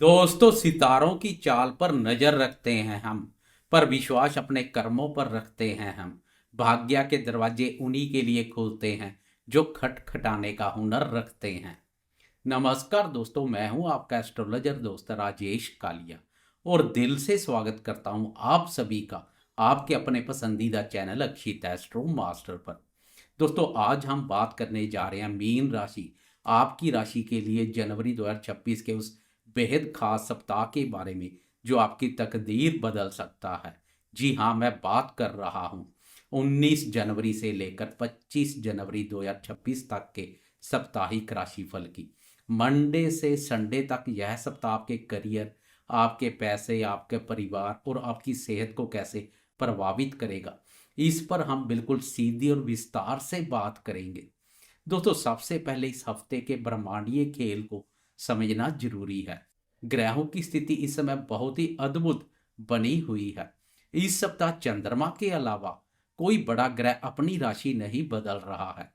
दोस्तों, सितारों की चाल पर नजर रखते हैं हम, पर विश्वास अपने कर्मों पर रखते हैं हम। भाग्य के दरवाजे उन्हीं के लिए खुलते हैं जो खटखटाने का हुनर रखते हैं। नमस्कार दोस्तों, मैं हूं आपका एस्ट्रोलॉजर दोस्त राजेश कालिया और दिल से स्वागत करता हूं आप सभी का आपके अपने पसंदीदा चैनल अक्षित एस्ट्रो मास्टर पर। दोस्तों, आज हम बात करने जा रहे हैं मीन राशि, आपकी राशि के लिए जनवरी 2026 के उस बेहद खास सप्ताह के बारे में जो आपकी तकदीर बदल सकता है। जी हाँ, मैं बात कर रहा हूँ 19 जनवरी से लेकर 25 जनवरी 2026 तक के साप्ताहिक राशिफल की। मंडे से संडे तक यह सप्ताह आपके करियर, आपके पैसे, आपके परिवार और आपकी सेहत को कैसे प्रभावित करेगा, इस पर हम बिल्कुल सीधी और विस्तार से बात करेंगे। दोस्तों, सबसे पहले इस हफ्ते के ब्रह्मांडीय खेल को समझना जरूरी है। ग्रहों की स्थिति इस समय बहुत ही अद्भुत बनी हुई है। इस सप्ताह चंद्रमा के अलावा कोई बड़ा ग्रह अपनी राशि नहीं बदल रहा है,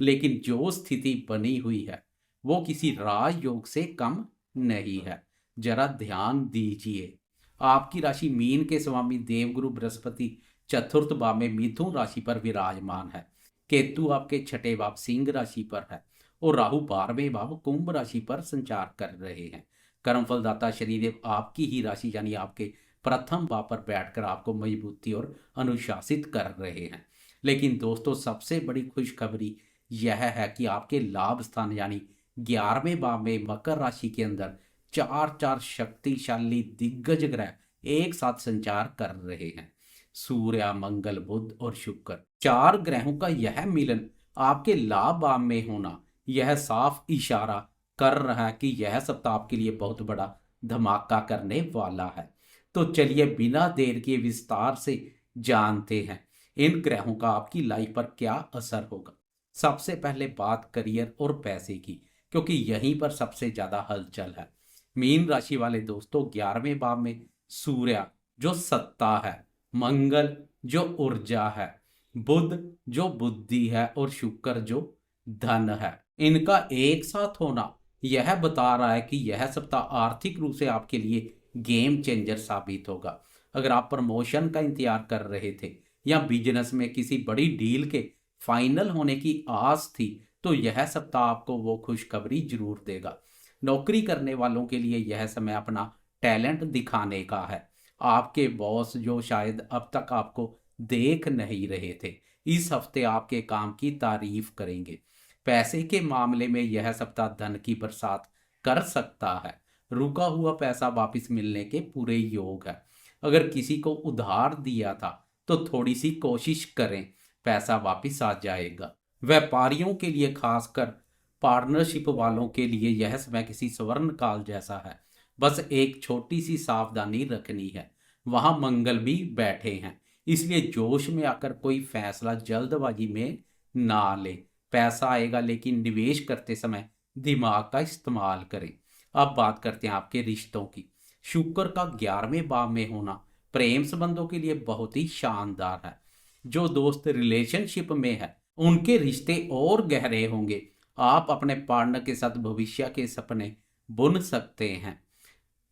लेकिन जो स्थिति बनी हुई है वो किसी राजयोग से कम नहीं है। जरा ध्यान दीजिए, आपकी राशि मीन के स्वामी देवगुरु बृहस्पति चतुर्थ भाव में मिथुन राशि पर विराजमान है। केतु आपके छठे भाव सिंह राशि पर है और राहु 12वें भाव कुंभ राशि पर संचार कर रहे हैं। कर्मफलदाता शनिदेव आपकी ही राशि यानी आपके प्रथम भाव पर बैठकर आपको मजबूती और अनुशासित कर रहे हैं। लेकिन दोस्तों, सबसे बड़ी खुशखबरी यह है कि आपके लाभ स्थान यानी 11वें भाव में मकर राशि के अंदर चार चार शक्तिशाली दिग्गज ग्रह एक साथ संचार कर रहे हैं। सूर्य, मंगल, बुध और शुक्र, चार ग्रहों का यह मिलन आपके लाभ भाव में होना यह साफ इशारा कर रहा है कि यह सप्ताह आपके लिए बहुत बड़ा धमाका करने वाला है। तो चलिए बिना देर किए विस्तार से जानते हैं इन ग्रहों का आपकी लाइफ पर क्या असर होगा। सबसे पहले बात करियर और पैसे की, क्योंकि यहीं पर सबसे ज्यादा हलचल है। मीन राशि वाले दोस्तों, 11वें भाव में सूर्य जो सत्ता है, मंगल जो ऊर्जा है, बुध जो बुद्धि है और शुक्र जो धन है, इनका एक साथ होना यह बता रहा है कि यह सप्ताह आर्थिक रूप से आपके लिए गेम चेंजर साबित होगा। अगर आप प्रमोशन का इंतजार कर रहे थे या बिजनेस में किसी बड़ी डील के फाइनल होने की आस थी, तो यह सप्ताह आपको वो खुशखबरी जरूर देगा। नौकरी करने वालों के लिए यह समय अपना टैलेंट दिखाने का है। आपके बॉस जो शायद अब तक आपको देख नहीं रहे थे, इस हफ्ते आपके काम की तारीफ करेंगे। पैसे के मामले में यह सप्ताह धन की बरसात कर सकता है। रुका हुआ पैसा वापस मिलने के पूरे योग है। अगर किसी को उधार दिया था तो थोड़ी सी कोशिश करें, पैसा वापस आ जाएगा। व्यापारियों के लिए, खासकर पार्टनरशिप वालों के लिए यह समय किसी स्वर्ण काल जैसा है। बस एक छोटी सी सावधानी रखनी है। वहां मंगल भी बैठे हैं, इसलिए जोश में आकर कोई फैसला जल्दबाजी में ना ले। पैसा आएगा, लेकिन निवेश करते समय दिमाग का इस्तेमाल करें। अब बात करते हैं आपके रिश्तों की। शुक्र का 11वें भाव में होना प्रेम संबंधों के लिए बहुत ही शानदार है। जो दोस्त रिलेशनशिप में है उनके रिश्ते और गहरे होंगे। आप अपने पार्टनर के साथ भविष्य के सपने बुन सकते हैं।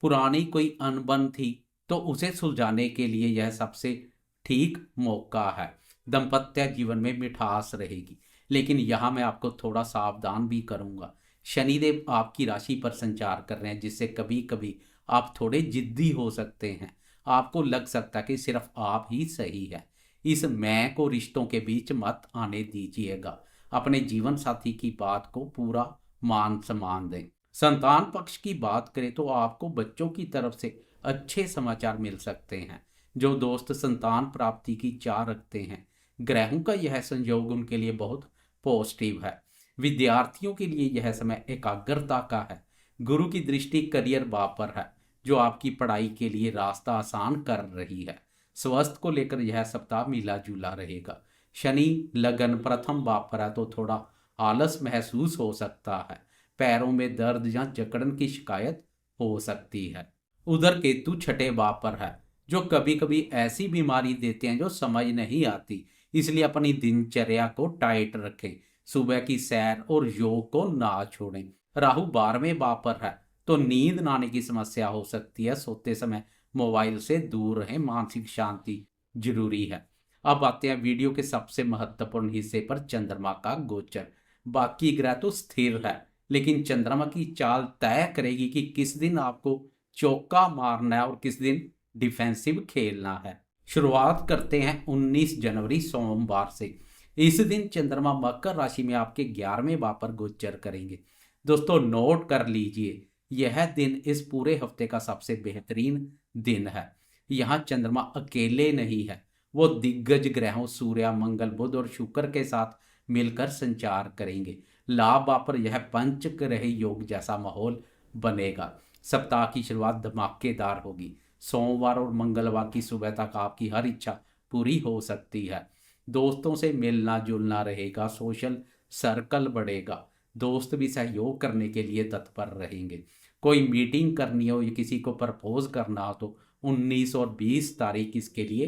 पुरानी कोई अनबन थी तो उसे सुलझाने के लिए यह सबसे ठीक मौका है। दाम्पत्य जीवन में मिठास रहेगी, लेकिन यहाँ मैं आपको थोड़ा सावधान भी करूंगा। शनिदेव आपकी राशि पर संचार कर रहे हैं, जिससे कभी कभी आप थोड़े जिद्दी हो सकते हैं। आपको लग सकता है कि सिर्फ आप ही सही है। इस मैं को रिश्तों के बीच मत आने दीजिएगा। अपने जीवन साथी की बात को पूरा मान सम्मान दें। संतान पक्ष की बात करें तो आपको बच्चों की तरफ से अच्छे समाचार मिल सकते हैं। जो दोस्त संतान प्राप्ति की चाह रखते हैं, ग्रहों का यह संयोग उनके लिए बहुत पॉजिटिव है। विद्यार्थियों के लिए यह समय एकाग्रता का है। गुरु की दृष्टि करियर भाव पर है, जो आपकी पढ़ाई के लिए रास्ता आसान कर रही है। स्वास्थ्य को लेकर यह सप्ताह मिला जुला रहेगा। शनि लगन प्रथम भाव पर है तो थोड़ा आलस महसूस हो सकता है। पैरों में दर्द या जकड़न की शिकायत हो सकती है। उधर केतु छठे भाव पर है, जो कभी कभी ऐसी बीमारी देते हैं जो समझ नहीं आती। इसलिए अपनी दिनचर्या को टाइट रखें। सुबह की सैर और योग को ना छोड़ें। राहु 12वें भाव पर है तो नींद ना आने की समस्या हो सकती है। सोते समय मोबाइल से दूर रहें, मानसिक शांति जरूरी है। अब आते हैं वीडियो के सबसे महत्वपूर्ण हिस्से पर, चंद्रमा का गोचर। बाकी ग्रह तो स्थिर है, लेकिन चंद्रमा की चाल तय करेगी कि किस दिन आपको चौका मारना है और किस दिन डिफेंसिव खेलना है। शुरुआत करते हैं 19 जनवरी सोमवार से। इस दिन चंद्रमा मकर राशि में आपके 11वें भाव पर गोचर करेंगे। दोस्तों नोट कर लीजिए, यह दिन इस पूरे हफ्ते का सबसे बेहतरीन दिन है। यहाँ चंद्रमा अकेले नहीं है, वो दिग्गज ग्रहों सूर्य, मंगल, बुध और शुक्र के साथ मिलकर संचार करेंगे। लाभ भाव पर यह पंच ग्रह योग जैसा माहौल बनेगा। सप्ताह की शुरुआत धमाकेदार होगी। सोमवार और मंगलवार की सुबह तक आपकी हर इच्छा पूरी हो सकती है। दोस्तों से मिलना जुलना रहेगा, सोशल सर्कल बढ़ेगा, दोस्त भी सहयोग करने के लिए तत्पर रहेंगे। कोई मीटिंग करनी हो या किसी को प्रपोज करना हो तो 19 और 20 तारीख इसके लिए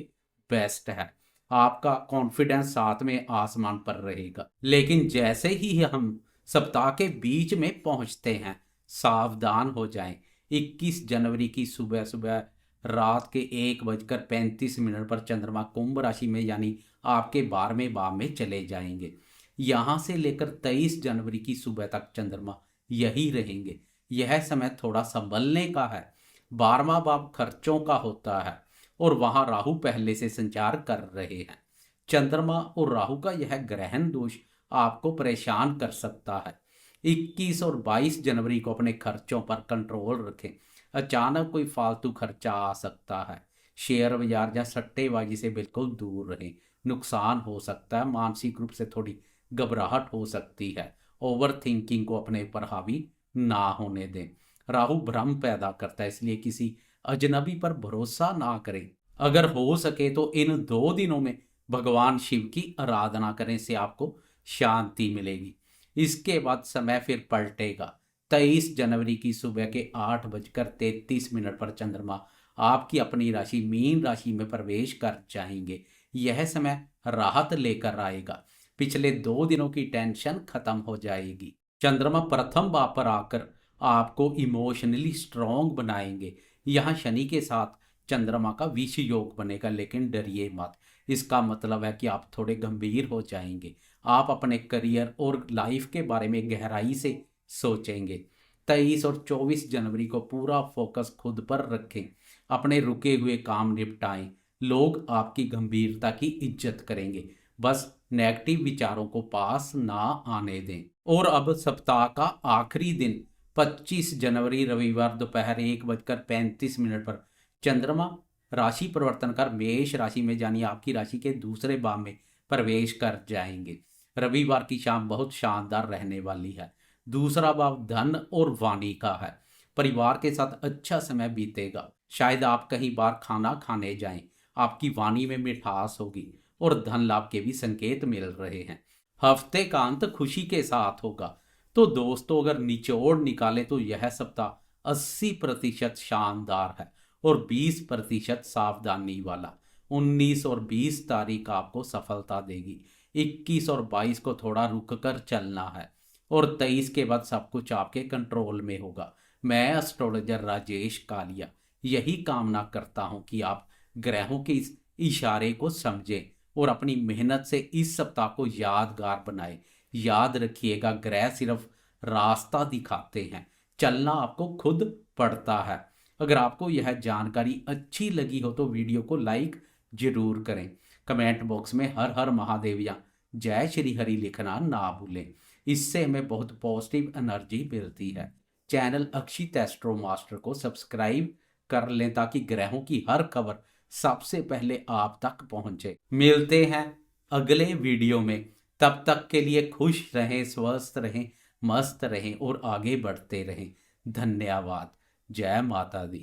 बेस्ट है। आपका कॉन्फिडेंस साथ में आसमान पर रहेगा। लेकिन जैसे ही हम सप्ताह के बीच में पहुंचते हैं, सावधान हो जाएं। 21 जनवरी की सुबह सुबह रात के 1:35 पर चंद्रमा कुंभ राशि में यानी आपके 12वें भाव में चले जाएंगे। यहाँ से लेकर 23 जनवरी की सुबह तक चंद्रमा यही रहेंगे। यह समय थोड़ा संभलने का है। 12वां भाव खर्चों का होता है और वहां राहु पहले से संचार कर रहे हैं। चंद्रमा और राहु का यह ग्रहण दोष आपको परेशान कर सकता है। 21 और 22 जनवरी को अपने खर्चों पर कंट्रोल रखें। अचानक कोई फालतू खर्चा आ सकता है। शेयर बाजार या सट्टेबाजी से बिल्कुल दूर रहें, नुकसान हो सकता है। मानसिक रूप से थोड़ी घबराहट हो सकती है। ओवर थिंकिंग को अपने ऊपर हावी ना होने दें। राहु भ्रम पैदा करता है, इसलिए किसी अजनबी पर भरोसा ना करें। अगर हो सके तो इन 2 दिनों में भगवान शिव की आराधना करें, से आपको शांति मिलेगी। इसके बाद समय फिर पलटेगा। 23 जनवरी की सुबह के 8:33 पर चंद्रमा आपकी अपनी राशि मीन राशि में प्रवेश कर जाएंगे। यह समय राहत लेकर आएगा। पिछले 2 दिनों की टेंशन खत्म हो जाएगी। चंद्रमा प्रथम भाव पर आकर आपको इमोशनली स्ट्रॉन्ग बनाएंगे। यहाँ शनि के साथ चंद्रमा का विष योग बनेगा, लेकिन डरिए मत। इसका मतलब है कि आप थोड़े गंभीर हो जाएंगे। आप अपने करियर और लाइफ के बारे में गहराई से सोचेंगे। 23 और 24 जनवरी को पूरा फोकस खुद पर रखें। अपने रुके हुए काम निपटाएं। लोग आपकी गंभीरता की इज्जत करेंगे। बस नेगेटिव विचारों को पास ना आने दें। और अब सप्ताह का आखिरी दिन 25 जनवरी रविवार दोपहर 1:35 पर चंद्रमा राशि परिवर्तन कर मेष राशि में यानी आपकी राशि के दूसरे भाव में प्रवेश कर जाएंगे। रविवार की शाम बहुत शानदार रहने वाली है। दूसरा भाव धन और वाणी का है। परिवार के साथ अच्छा समय बीतेगा। शायद आप कहीं बार खाना खाने जाएं। आपकी वाणी में मिठास होगी और धन लाभ के भी संकेत मिल रहे हैं। हफ्ते का अंत खुशी के साथ होगा। तो दोस्तों अगर निचोड़ निकालें तो यह सप्ताह 80% शानदार है और 20% सावधानी वाला। 19 और 20 तारीख आपको सफलता देगी। 21 और 22 को थोड़ा रुक कर चलना है और 23 के बाद सब कुछ आपके कंट्रोल में होगा। मैं एस्ट्रोलॉजर राजेश कालिया यही कामना करता हूं कि आप ग्रहों के इस इशारे को समझें और अपनी मेहनत से इस सप्ताह को यादगार बनाएं। याद रखिएगा, ग्रह सिर्फ रास्ता दिखाते हैं, चलना आपको खुद पड़ता है। अगर आपको यह जानकारी अच्छी लगी हो तो वीडियो को लाइक जरूर करें। कमेंट बॉक्स में हर हर महादेव या जय श्री हरि लिखना ना भूलें। इससे हमें बहुत पॉजिटिव एनर्जी मिलती है। चैनल अक्षित एस्ट्रो मास्टर को सब्सक्राइब कर लें ताकि ग्रहों की हर खबर सबसे पहले आप तक पहुंचे। मिलते हैं अगले वीडियो में। तब तक के लिए खुश रहें, स्वस्थ रहें, मस्त रहें और आगे बढ़ते रहें। धन्यवाद। जय माता दी।